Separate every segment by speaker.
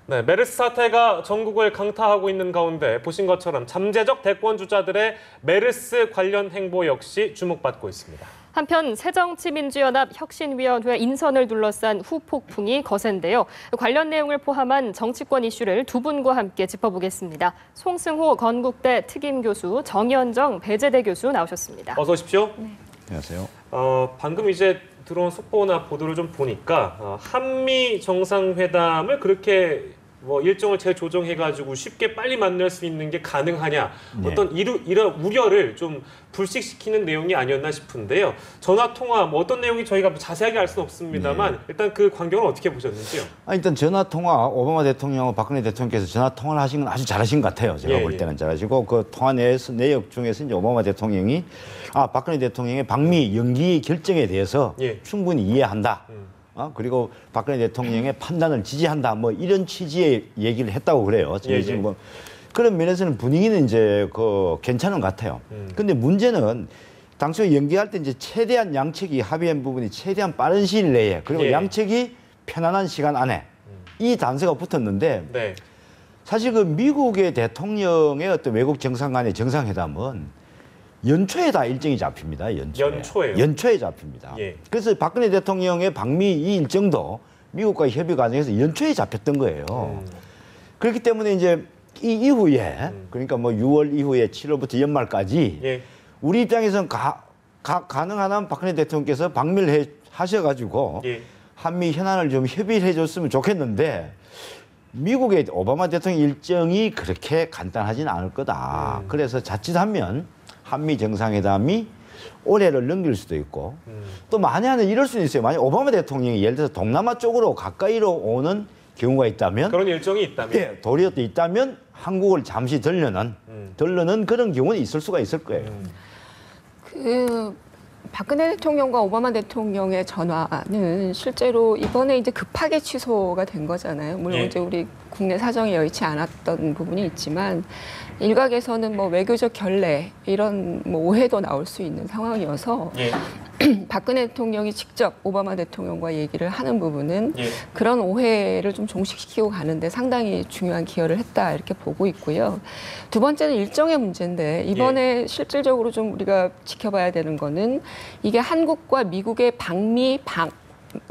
Speaker 1: 네, 메르스 사태가 전국을 강타하고 있는 가운데 보신 것처럼 잠재적 대권 주자들의 메르스 관련 행보 역시 주목받고 있습니다.
Speaker 2: 한편 새정치민주연합 혁신위원회 인선을 둘러싼 후폭풍이 거센데요. 관련 내용을 포함한 정치권 이슈를 두 분과 함께 짚어보겠습니다. 송승호 건국대 특임교수, 정현정 배재대 교수 나오셨습니다.
Speaker 1: 어서 오십시오.
Speaker 2: 네.
Speaker 3: 안녕하세요.
Speaker 1: 방금 이제 들어온 속보나 보도를 좀 보니까 한미 정상회담을 그렇게 일정을 재조정해가지고 쉽게 빨리 만날 수 있는 게 가능하냐,
Speaker 3: 네.
Speaker 1: 어떤 이런 우려를 좀 불식시키는 내용이 아니었나 싶은데요. 전화 통화 어떤 내용이 저희가 자세하게 알 수는 없습니다만 일단 그 광경을 어떻게 보셨는지요?
Speaker 3: 일단 전화 통화 오바마 대통령과 박근혜 대통령께서 전화 통화를 하신 건 아주 잘하신 것 같아요. 제가 볼 때는 잘하시고 그 통화 내역 중에서 이제 오바마 대통령이 박근혜 대통령의 방미 연기 결정에 대해서 충분히 이해한다. 그리고 박근혜 대통령의 판단을 지지한다. 이런 취지의 얘기를 했다고 그래요. 지금 그런 면에서는 분위기는 이제 괜찮은 것 같아요. 근데 문제는 당초 연기할 때 이제 최대한 양측이 합의한 부분이 최대한 빠른 시일 내에 그리고 양측이 편안한 시간 안에 이 단서가 붙었는데 사실 그 미국의 대통령의 어떤 외국 정상 간의 정상회담은 연초에 다 일정이 잡힙니다.
Speaker 1: 연초에요?
Speaker 3: 연초에 잡힙니다. 그래서 박근혜 대통령의 방미 이 일정도 미국과의 협의 과정에서 연초에 잡혔던 거예요. 그렇기 때문에 이제 이 이후에 그러니까 6월 이후에 7월부터 연말까지 우리 입장에서는 가능한 한 박근혜 대통령께서 방미를 하셔가지고 한미 현안을 좀 협의를 해줬으면 좋겠는데 미국의 오바마 대통령 일정이 그렇게 간단하지는 않을 거다. 그래서 자칫하면 한미 정상회담이 올해를 넘길 수도 있고 또 만약에 이럴 수는 있어요. 만약 오바마 대통령이 예를 들어서 동남아 쪽으로 가까이로 오는 경우가 있다면
Speaker 1: 그런 일정이 있다면
Speaker 3: 도리어 또 있다면 한국을 잠시 들르는 그런 경우는 있을 수가 있을 거예요.
Speaker 4: 박근혜 대통령과 오바마 대통령의 전화는 실제로 이번에 이제 급하게 취소가 된 거잖아요. 물론 이제 우리 국내 사정이 여의치 않았던 부분이 있지만 일각에서는 외교적 결례 이런 오해도 나올 수 있는 상황이어서 박근혜 대통령이 직접 오바마 대통령과 얘기를 하는 부분은 그런 오해를 좀 종식시키고 가는데 상당히 중요한 기여를 했다 이렇게 보고 있고요. 두 번째는 일정의 문제인데 이번에 실질적으로 좀 우리가 지켜봐야 되는 거는 이게 한국과 미국의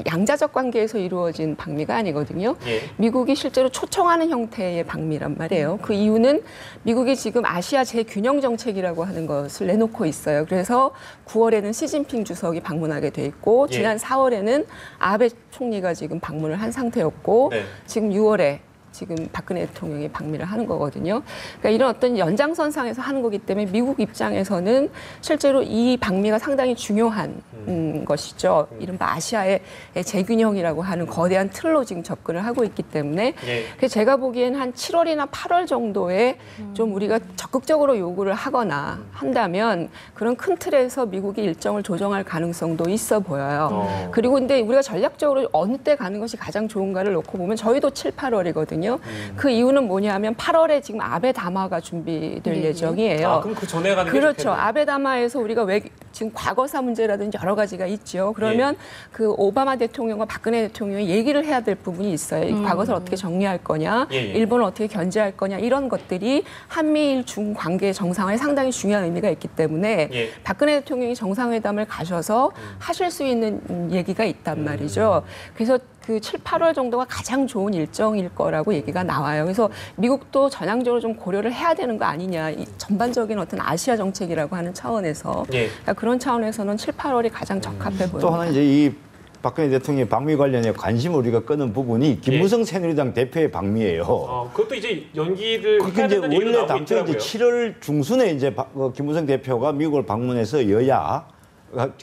Speaker 4: 양자적 관계에서 이루어진 방미가 아니거든요. 미국이 실제로 초청하는 형태의 방미란 말이에요. 그 이유는 미국이 지금 아시아 재균형 정책이라고 하는 것을 내놓고 있어요. 그래서 9월에는 시진핑 주석이 방문하게 돼 있고 지난 4월에는 아베 총리가 지금 방문을 한 상태였고 지금 6월에 지금 박근혜 대통령이 방미를 하는 거거든요. 그러니까 이런 어떤 연장선상에서 하는 거기 때문에 미국 입장에서는 실제로 이 방미가 상당히 중요한 것이죠. 이른바 아시아의 재균형이라고 하는 거대한 틀로 지금 접근을 하고 있기 때문에 그래서 제가 보기엔 한 7월이나 8월 정도에 좀 우리가 적극적으로 요구를 하거나 한다면 그런 큰 틀에서 미국이 일정을 조정할 가능성도 있어 보여요. 그리고 근데 우리가 전략적으로 어느 때 가는 것이 가장 좋은가를 놓고 보면 저희도 7, 8월이거든요. 그 이유는 뭐냐면 8월에 지금 아베 담화가 준비될 예정이에요.
Speaker 1: 그럼 그 전에 가는 게
Speaker 4: 그렇죠.
Speaker 1: 좋겠네요.
Speaker 4: 아베 담화에서 우리가 지금 과거사 문제라든지 여러 가지가 있죠. 그러면 그 오바마 대통령과 박근혜 대통령이 얘기를 해야 될 부분이 있어요. 이 과거사를 어떻게 정리할 거냐, 일본을 어떻게 견제할 거냐 이런 것들이 한미일 중 관계 정상화에 상당히 중요한 의미가 있기 때문에 박근혜 대통령이 정상회담을 가셔서 하실 수 있는 얘기가 있단 말이죠. 그래서 그 7, 8월 정도가 가장 좋은 일정일 거라고 얘기가 나와요. 그래서 미국도 전향적으로 좀 고려를 해야 되는 거 아니냐. 이 전반적인 어떤 아시아 정책이라고 하는 차원에서 그러니까 그런 차원에서는 7, 8월이 가장 적합해 보입니다.
Speaker 3: 또 하나 이제 이 박근혜 대통령의 방미 관련해 관심을 우리가 끄는 부분이 김무성 새누리당 대표의 방미예요.
Speaker 1: 그것도 이제 연기를 해야
Speaker 3: 이제
Speaker 1: 된다는 얘기가
Speaker 3: 원래
Speaker 1: 나오고
Speaker 3: 당초 이제
Speaker 1: 있더라고요.
Speaker 3: 7월 중순에 이제 김무성 대표가 미국을 방문해서 여야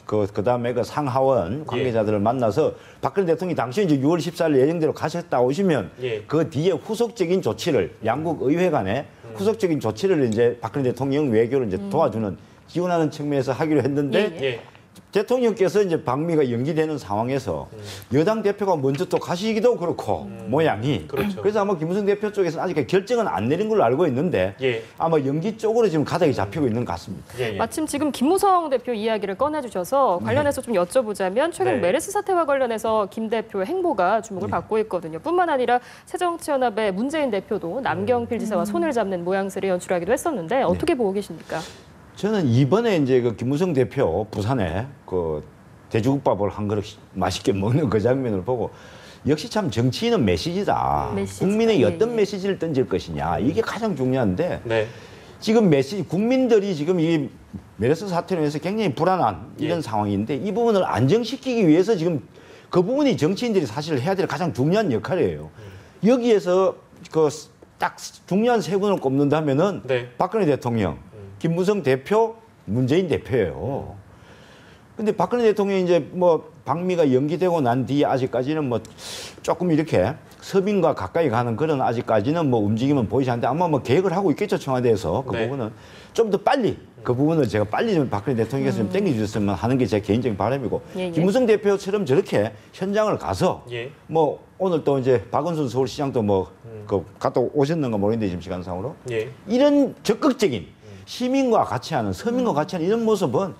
Speaker 3: 그다음에 그 상하원 관계자들을 만나서 박근혜 대통령이 당시 이제 6월 14일 예정대로 가셨다 오시면 그 뒤에 후속적인 조치를 양국 의회 간에 후속적인 조치를 이제 박근혜 대통령 외교를 이제 도와주는 지원하는 측면에서 하기로 했는데 대통령께서 이제 방미가 연기되는 상황에서 여당 대표가 먼저 또 가시기도 그렇고 모양이
Speaker 1: 그렇죠.
Speaker 3: 그래서 아마 김무성 대표 쪽에서는 아직 결정은 안 내린 걸로 알고 있는데
Speaker 1: 예.
Speaker 3: 아마 연기 쪽으로 지금 가닥이 잡히고 있는 것 같습니다.
Speaker 1: 예, 예.
Speaker 2: 마침 지금 김무성 대표 이야기를 꺼내주셔서 관련해서 좀 여쭤보자면 최근
Speaker 1: 네.
Speaker 2: 메르스 사태와 관련해서 김 대표의 행보가 주목을 받고 있거든요. 뿐만 아니라 새정치연합의 문재인 대표도 남경필 지사와 손을 잡는 모양새를 연출하기도 했었는데 어떻게 보고 계십니까?
Speaker 3: 저는 이번에 이제 그 김무성 대표 부산에 그 돼지국밥을 한 그릇 맛있게 먹는 그 장면을 보고 역시 참 정치인은 메시지다.
Speaker 2: 메시지다.
Speaker 3: 국민에게
Speaker 2: 예,
Speaker 3: 어떤
Speaker 2: 예.
Speaker 3: 메시지를 던질 것이냐. 이게 가장 중요한데
Speaker 1: 네.
Speaker 3: 지금 메시지 국민들이 지금 이 메르스 사태로 인해서 굉장히 불안한 이런
Speaker 1: 예.
Speaker 3: 상황인데 이 부분을 안정시키기 위해서 지금 그 부분이 정치인들이 사실 해야 될 가장 중요한 역할이에요. 여기에서 그 딱 중요한 세 분을 꼽는다면은
Speaker 1: 네.
Speaker 3: 박근혜 대통령, 김무성 대표, 문재인 대표예요. 근데 박근혜 대통령이 이제 뭐 방미가 연기되고 난 뒤에 아직까지는 뭐 조금 이렇게 서민과 가까이 가는 그런 아직까지는 뭐 움직임은 보이지 않는데 아마 뭐 계획을 하고 있겠죠, 청와대에서. 그
Speaker 1: 네.
Speaker 3: 부분은 좀 더 빨리 그 부분을 제가 빨리 좀 박근혜 대통령께서 좀 땡겨주셨으면 하는 게 제 개인적인 바람이고
Speaker 2: 예, 예.
Speaker 3: 김무성 대표처럼 저렇게 현장을 가서
Speaker 1: 예.
Speaker 3: 뭐 오늘 또 이제 박원순 서울시장도 뭐 그 갔다 오셨는가 모르겠는데 지금 시간상으로
Speaker 1: 예.
Speaker 3: 이런 적극적인 시민과 같이 하는 서민과 같이 하는 이런 모습은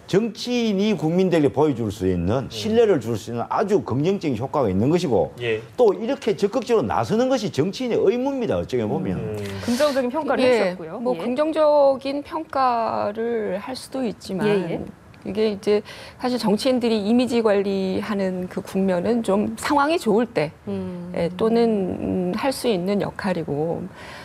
Speaker 3: 정치인이 국민들에게 보여줄 수 있는 신뢰를 줄 수 있는 아주 긍정적인 효과가 있는 것이고
Speaker 1: 예.
Speaker 3: 또 이렇게 적극적으로 나서는 것이 정치인의 의무입니다. 어쩌게 보면.
Speaker 2: 긍정적인 평가를 해주셨고요.
Speaker 4: 뭐
Speaker 2: 예.
Speaker 4: 긍정적인 평가를 할 수도 있지만
Speaker 2: 예, 예.
Speaker 4: 이게 이제 사실 정치인들이 이미지 관리하는 그 국면은 좀 상황이 좋을 때 또는 할 수 있는 역할이고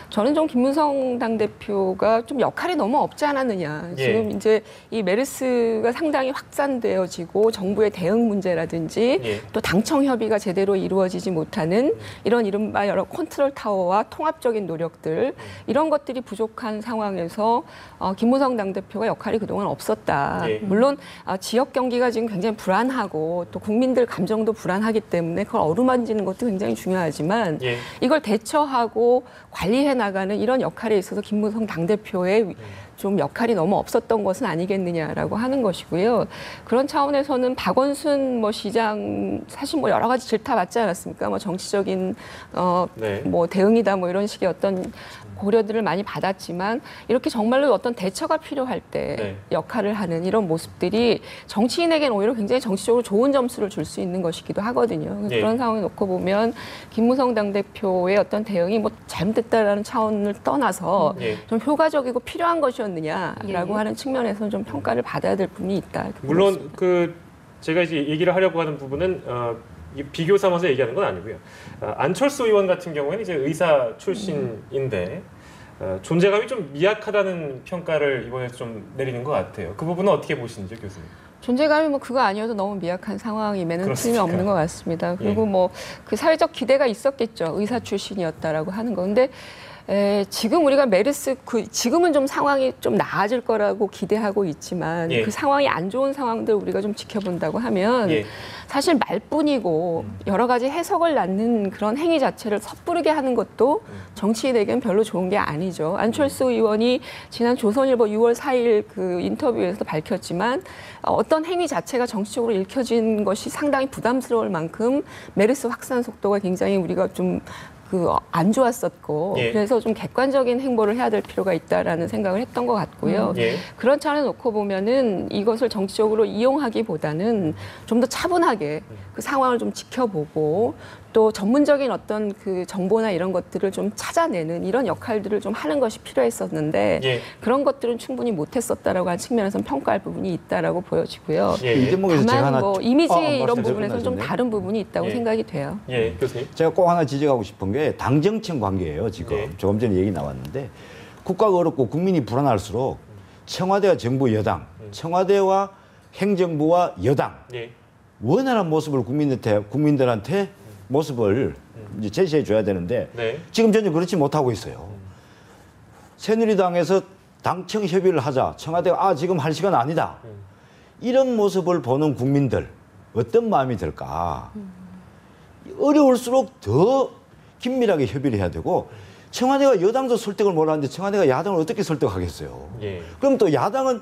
Speaker 4: 저는 좀 김무성 당대표가 좀 역할이 너무 없지 않았느냐.
Speaker 1: 예.
Speaker 4: 지금 이제 이 메르스가 상당히 확산되어지고 정부의 대응 문제라든지
Speaker 1: 예.
Speaker 4: 또 당청 협의가 제대로 이루어지지 못하는 이런 이른바 여러 컨트롤 타워와 통합적인 노력들 이런 것들이 부족한 상황에서 김무성 당대표가 역할이 그동안 없었다.
Speaker 1: 예.
Speaker 4: 물론 지역 경기가 지금 굉장히 불안하고 또 국민들 감정도 불안하기 때문에 그걸 어루만지는 것도 굉장히 중요하지만
Speaker 1: 예.
Speaker 4: 이걸 대처하고 관리해 나가는 이런 역할에 있어서 김무성 당대표의 좀 역할이 너무 없었던 것은 아니겠느냐라고 하는 것이고요. 그런 차원에서는 박원순 뭐 시장 사실 뭐 여러 가지 질타 받지 않았습니까? 뭐 정치적인
Speaker 1: 네.
Speaker 4: 뭐 대응이다 뭐 이런 식의 어떤 고려들을 많이 받았지만 이렇게 정말로 어떤 대처가 필요할 때
Speaker 1: 네.
Speaker 4: 역할을 하는 이런 모습들이 정치인에게는 오히려 굉장히 정치적으로 좋은 점수를 줄 수 있는 것이기도 하거든요. 그래서
Speaker 1: 예.
Speaker 4: 그런 상황에 놓고 보면 김무성 당대표의 어떤 대응이 뭐 잘못됐다라는 차원을 떠나서
Speaker 1: 예.
Speaker 4: 좀 효과적이고 필요한 것이었느냐라고
Speaker 2: 예.
Speaker 4: 하는 측면에서는 좀 평가를 받아야 될 부분이 있다. 이렇게 보고
Speaker 1: 물론
Speaker 4: 있습니다.
Speaker 1: 그 제가 이제 얘기를 하려고 하는 부분은 이 비교 삼아서 얘기하는 건 아니고요. 안철수 의원 같은 경우에는 이제 의사 출신인데 존재감이 좀 미약하다는 평가를 이번에 좀 내리는 것 같아요. 그 부분은 어떻게 보시는지 교수님?
Speaker 4: 존재감이 뭐 그거 아니어도 너무 미약한 상황임에는 틀림이
Speaker 1: 그렇습니까?
Speaker 4: 없는 것 같습니다. 그리고
Speaker 1: 예.
Speaker 4: 뭐 그 사회적 기대가 있었겠죠. 의사 출신이었다라고 하는 건데 지금 우리가 메르스 지금은 좀 상황이 좀 나아질 거라고 기대하고 있지만
Speaker 1: 예.
Speaker 4: 그 상황이 안 좋은 상황들 우리가 좀 지켜본다고 하면
Speaker 1: 예.
Speaker 4: 사실 말뿐이고 여러 가지 해석을 낳는 그런 행위 자체를 섣부르게 하는 것도 정치인에게는 별로 좋은 게 아니죠. 안철수 의원이 지난 조선일보 6월 4일 그 인터뷰에서 밝혔지만 어떤 행위 자체가 정치적으로 읽혀진 것이 상당히 부담스러울 만큼 메르스 확산 속도가 굉장히 우리가 좀 안 좋았었고
Speaker 1: 예.
Speaker 4: 그래서 좀 객관적인 행보를 해야 될 필요가 있다라는 생각을 했던 것 같고요.
Speaker 1: 예.
Speaker 4: 그런 차원에 놓고 보면은 이것을 정치적으로 이용하기보다는 좀 더 차분하게 그 상황을 좀 지켜보고 또 전문적인 어떤 그 정보나 이런 것들을 좀 찾아내는 이런 역할들을 좀 하는 것이 필요했었는데
Speaker 1: 예.
Speaker 4: 그런 것들은 충분히 못했었다라고 하는 측면에서는 평가할 부분이 있다라고 보여지고요.
Speaker 1: 예.
Speaker 3: 이 대목에서 제가
Speaker 4: 다만
Speaker 3: 하나
Speaker 4: 뭐 이미지 이런
Speaker 3: 말씀
Speaker 4: 부분에서는 좀
Speaker 3: 끝나셨네.
Speaker 4: 다른 부분이 있다고
Speaker 1: 예.
Speaker 4: 생각이 돼요.
Speaker 1: 예, 교수님.
Speaker 3: 제가 꼭 하나 지적하고 싶은 게 당정청 관계예요. 지금
Speaker 1: 네.
Speaker 3: 조금 전에 얘기 나왔는데 국가가 어렵고 국민이 불안할수록 청와대와 정부 여당, 청와대와 행정부와 여당
Speaker 1: 예.
Speaker 3: 원활한 모습을 국민들한테 모습을 이제 제시해 줘야 되는데
Speaker 1: 네.
Speaker 3: 지금 전혀 그렇지 못하고 있어요. 새누리당에서 당청 협의를 하자. 청와대가 지금 할 시간 아니다. 이런 모습을 보는 국민들 어떤 마음이 들까? 어려울수록 더 긴밀하게 협의를 해야 되고 청와대가 여당도 설득을 못하는데 청와대가 야당을 어떻게 설득하겠어요?
Speaker 1: 예.
Speaker 3: 그럼 또 야당은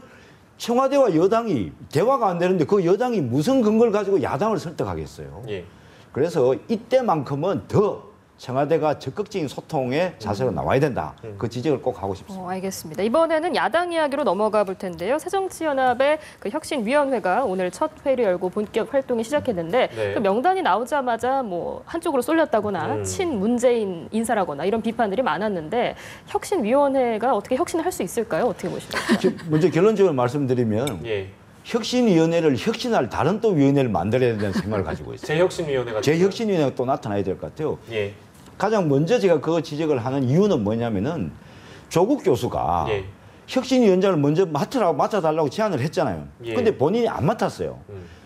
Speaker 3: 청와대와 여당이 대화가 안 되는데 그 여당이 무슨 근거를 가지고 야당을 설득하겠어요.
Speaker 1: 예.
Speaker 3: 그래서 이때만큼은 더 청와대가 적극적인 소통의 자세로 나와야 된다. 그 지적을 꼭 하고 싶습니다.
Speaker 2: 알겠습니다. 이번에는 야당 이야기로 넘어가 볼 텐데요. 새정치연합의 그 혁신위원회가 오늘 첫 회의를 열고 본격 활동이 시작했는데
Speaker 1: 네.
Speaker 2: 그 명단이 나오자마자 뭐 한쪽으로 쏠렸다거나 친문재인 인사라거나 이런 비판들이 많았는데 혁신위원회가 어떻게 혁신을 할 수 있을까요? 어떻게 보십니까?
Speaker 3: 먼저 결론적으로 말씀드리면
Speaker 1: 예.
Speaker 3: 혁신위원회를 혁신할 다른 또 위원회를 만들어야 된다는 생각을 가지고 있어요.
Speaker 1: 재혁신위원회가
Speaker 3: 재혁신위원회가 또 나타나야 될 것 같아요.
Speaker 1: 예.
Speaker 3: 가장 먼저 제가 그거 지적을 하는 이유는 뭐냐면은 조국 교수가
Speaker 1: 예.
Speaker 3: 혁신위원장을 먼저 맡아달라고 제안을 했잖아요.
Speaker 1: 예.
Speaker 3: 근데 본인이 안 맡았어요.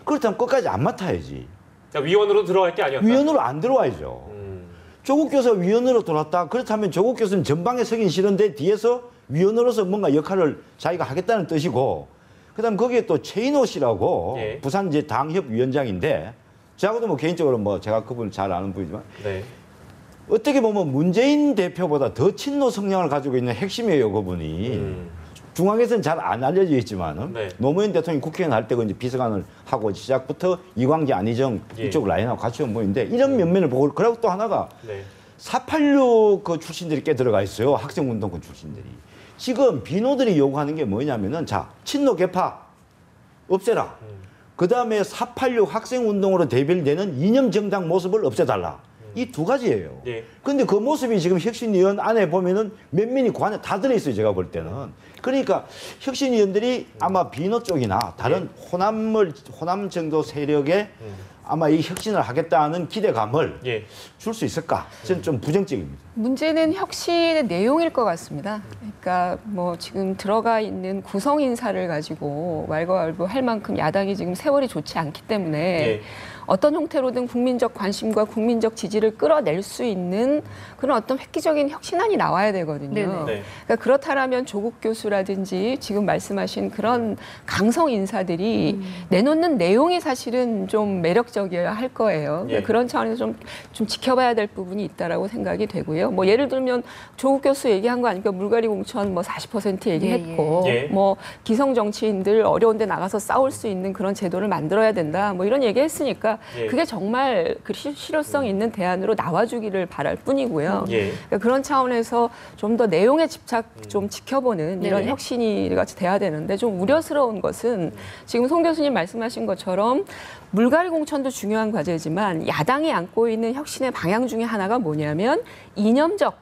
Speaker 3: 그렇다면 끝까지 안 맡아야지.
Speaker 1: 그러니까 위원으로 들어갈 게 아니었다.
Speaker 3: 위원으로 안 들어와야죠. 조국 교수가 위원으로 들어왔다. 그렇다면 조국 교수는 전방에 서긴 싫은데 뒤에서 위원으로서 뭔가 역할을 자기가 하겠다는 뜻이고, 그다음 거기에 또 최인호 씨라고
Speaker 1: 예.
Speaker 3: 부산 이제 당협위원장인데, 저하고도 뭐 개인적으로 뭐 제가 그분을 잘 아는 분이지만
Speaker 1: 네.
Speaker 3: 어떻게 보면 문재인 대표보다 더 친노 성향을 가지고 있는 핵심이에요, 그분이. 중앙에서는 잘 안 알려져 있지만
Speaker 1: 네.
Speaker 3: 노무현 대통령이 국회의원 할 때 이제 비서관을 하고 시작부터 이광재, 안희정
Speaker 1: 예.
Speaker 3: 이쪽 라인하고 같이 온 분인데 이런 면면을 보고, 그리고 또 하나가
Speaker 1: 네.
Speaker 3: 486 그 출신들이 꽤 들어가 있어요. 학생운동권 출신들이. 지금 비노들이 요구하는 게 뭐냐면은, 자, 친노 개파 없애라. 그 다음에 486 학생운동으로 대별되는 이념 정당 모습을 없애달라. 이 두 가지예요.
Speaker 1: 예.
Speaker 3: 근데 그 모습이 지금 혁신위원 안에 보면은 면면이 그 안에 다 들어있어요, 제가 볼 때는. 그러니까 혁신위원들이 아마 비노 쪽이나 다른 호남 정도 세력에 아마 이 혁신을 하겠다는 기대감을
Speaker 1: 예.
Speaker 3: 줄 수 있을까? 저는 좀 부정적입니다.
Speaker 4: 문제는 혁신의 내용일 것 같습니다. 그러니까 뭐 지금 들어가 있는 구성 인사를 가지고 왈가왈부할 만큼 야당이 지금 세월이 좋지 않기 때문에
Speaker 1: 예.
Speaker 4: 어떤 형태로든 국민적 관심과 국민적 지지를 끌어낼 수 있는 그런 어떤 획기적인 혁신안이 나와야 되거든요.
Speaker 2: 네네.
Speaker 1: 네.
Speaker 4: 그러니까 그렇다라면 조국 교수라든지 지금 말씀하신 그런 강성 인사들이 내놓는 내용이 사실은 좀 매력적이어야 할 거예요. 그러니까
Speaker 1: 예.
Speaker 4: 그런 차원에서 좀 지켜봐야 될 부분이 있다라고 생각이 되고요. 뭐 예를 들면 조국 교수 얘기한 거 아니까 물갈이 공천 뭐 40% 얘기했고
Speaker 1: 예.
Speaker 4: 뭐 기성 정치인들 어려운데 나가서 싸울 수 있는 그런 제도를 만들어야 된다. 뭐 이런 얘기했으니까
Speaker 1: 예.
Speaker 4: 그게 정말 그 실효성 있는 대안으로 나와주기를 바랄 뿐이고요.
Speaker 1: 예.
Speaker 4: 그러니까 그런 차원에서 좀 더 내용에 집착 좀 지켜보는 이런
Speaker 2: 네.
Speaker 4: 혁신이 같이 돼야 되는데, 좀 우려스러운 것은 지금 송 교수님 말씀하신 것처럼 물갈이 공천도 중요한 과제지만 야당이 안고 있는 혁신의 방향 중에 하나가 뭐냐면 이념적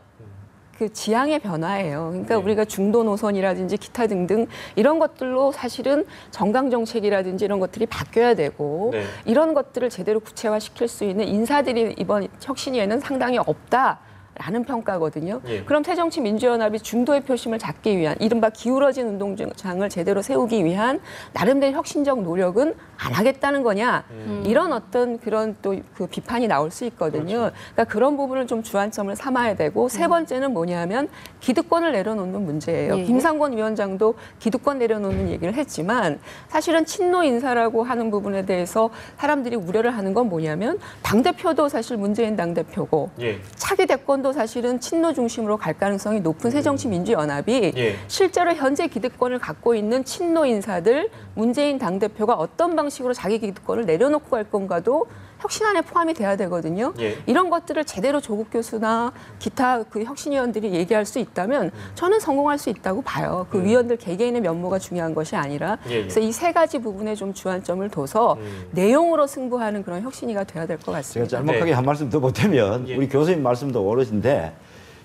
Speaker 4: 그 지향의 변화예요. 그러니까
Speaker 1: 네.
Speaker 4: 우리가 중도 노선이라든지 기타 등등 이런 것들로 사실은 정강 정책이라든지 이런 것들이 바뀌어야 되고
Speaker 1: 네.
Speaker 4: 이런 것들을 제대로 구체화시킬 수 있는 인사들이 이번 혁신위에는 상당히 없다. 라는 평가거든요.
Speaker 1: 예.
Speaker 4: 그럼 새정치민주연합이 중도의 표심을 잡기 위한 이른바 기울어진 운동장을 제대로 세우기 위한 나름대로 혁신적 노력은 안 하겠다는 거냐, 이런 어떤 그런 또 그 비판이 나올 수 있거든요.
Speaker 1: 그렇죠.
Speaker 4: 그러니까 그런 부분을 좀 주안점을 삼아야 되고, 세 번째는 뭐냐면 기득권을 내려놓는 문제예요.
Speaker 2: 예.
Speaker 4: 김상곤 위원장도 기득권 내려놓는 얘기를 했지만 사실은 친노 인사라고 하는 부분에 대해서 사람들이 우려를 하는 건 뭐냐면 당대표도 사실 문재인 당대표고
Speaker 1: 예.
Speaker 4: 차기 대권도 사실은 친노 중심으로 갈 가능성이 높은 새정치민주연합이
Speaker 1: 예.
Speaker 4: 실제로 현재 기득권을 갖고 있는 친노 인사들, 문재인 당대표가 어떤 방식으로 자기 기득권을 내려놓고 갈 건가도 혁신안에 포함이 돼야 되거든요.
Speaker 1: 예.
Speaker 4: 이런 것들을 제대로 조국 교수나 기타 그 혁신위원들이 얘기할 수 있다면 저는 성공할 수 있다고 봐요. 그 위원들 개개인의 면모가 중요한 것이 아니라.
Speaker 1: 예, 예.
Speaker 4: 그래서 이 세 가지 부분에 좀 주안점을 둬서 내용으로 승부하는 그런 혁신위가 돼야 될 것
Speaker 3: 제가
Speaker 4: 같습니다.
Speaker 3: 짤막하게
Speaker 1: 네.
Speaker 3: 한 말씀 더 보태면,
Speaker 1: 예.
Speaker 3: 우리 교수님 말씀도 오르신데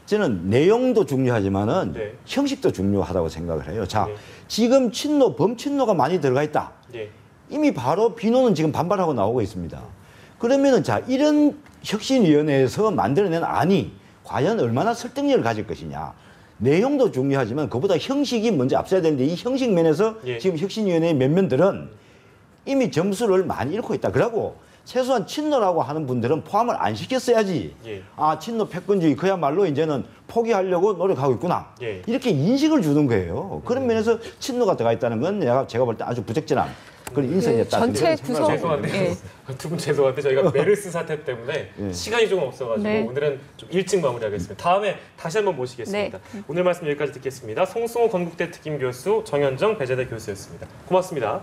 Speaker 3: 저는 내용도 중요하지만은
Speaker 1: 네.
Speaker 3: 형식도 중요하다고 생각을 해요. 자,
Speaker 1: 예.
Speaker 3: 지금 친노, 범친노가 많이 들어가 있다.
Speaker 1: 예.
Speaker 3: 이미 바로 비노는 지금 반발하고 나오고 있습니다. 그러면은 자, 이런 혁신위원회에서 만들어낸 안이 과연 얼마나 설득력을 가질 것이냐. 내용도 중요하지만 그보다 형식이 먼저 앞서야 되는데, 이 형식 면에서
Speaker 1: 예.
Speaker 3: 지금 혁신위원회의 면면들은 이미 점수를 많이 잃고 있다. 그러고 최소한 친노라고 하는 분들은 포함을 안 시켰어야지.
Speaker 1: 예.
Speaker 3: 아, 친노 패권주의 그야말로 이제는 포기하려고 노력하고 있구나.
Speaker 1: 예.
Speaker 3: 이렇게 인식을 주는 거예요. 그런 면에서 친노가 들어가 있다는 건 제가 볼 때 아주 부적절한 그런 인선이었다.
Speaker 4: 전체
Speaker 3: 이런 생각을
Speaker 4: 구성-
Speaker 1: 죄송한데
Speaker 4: 예.
Speaker 1: 두 분 죄송한데 저희가 메르스 사태 때문에
Speaker 3: 예.
Speaker 1: 시간이 조금 없어가지고
Speaker 2: 네.
Speaker 1: 오늘은 좀 일찍 마무리하겠습니다. 다음에 다시 한번 모시겠습니다. 오늘 말씀 여기까지 듣겠습니다. 송승호 건국대 특임 교수, 정현정 배재대 교수였습니다. 고맙습니다.